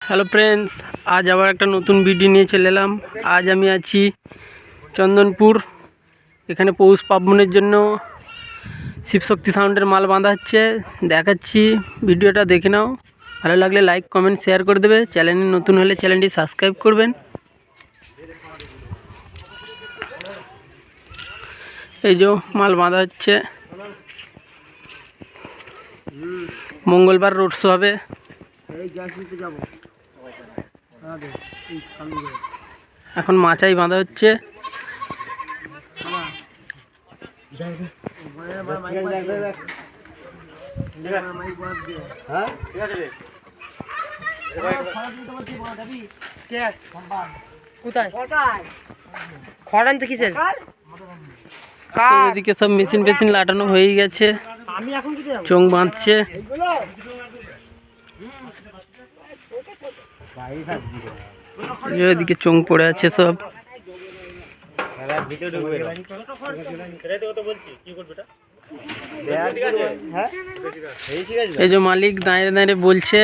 Hello friends, আজ আবার একটা নতুন ভিডিও নিয়ে চলে এলাম। আজ আমি আছি চন্দনপুর। এখানে পৌষ পার্বণের জন্য শিবশক্তি সাউন্ডের মাল বাঁধা হচ্ছে, দেখাচ্ছি। ভিডিওটা দেখে নাও, ভালো লাগলে লাইক কমেন্ট শেয়ার করে দেবে। চ্যানেলে নতুন হলে চ্যানেলটি সাবস্ক্রাইব করবেন। এই যে মাল বাঁধা হচ্ছে, মঙ্গলবার রোড শো হবে। এখন মাচাই বাঁধা হচ্ছে। এদিকে সব মেশিন ফেশিন লাটানো হয়ে গেছে, চোং বাঁধছে। এদিকে চোং পড়ে আছে সব। এই যে মালিক দাঁড়িয়ে দাঁড়িয়ে বলছে।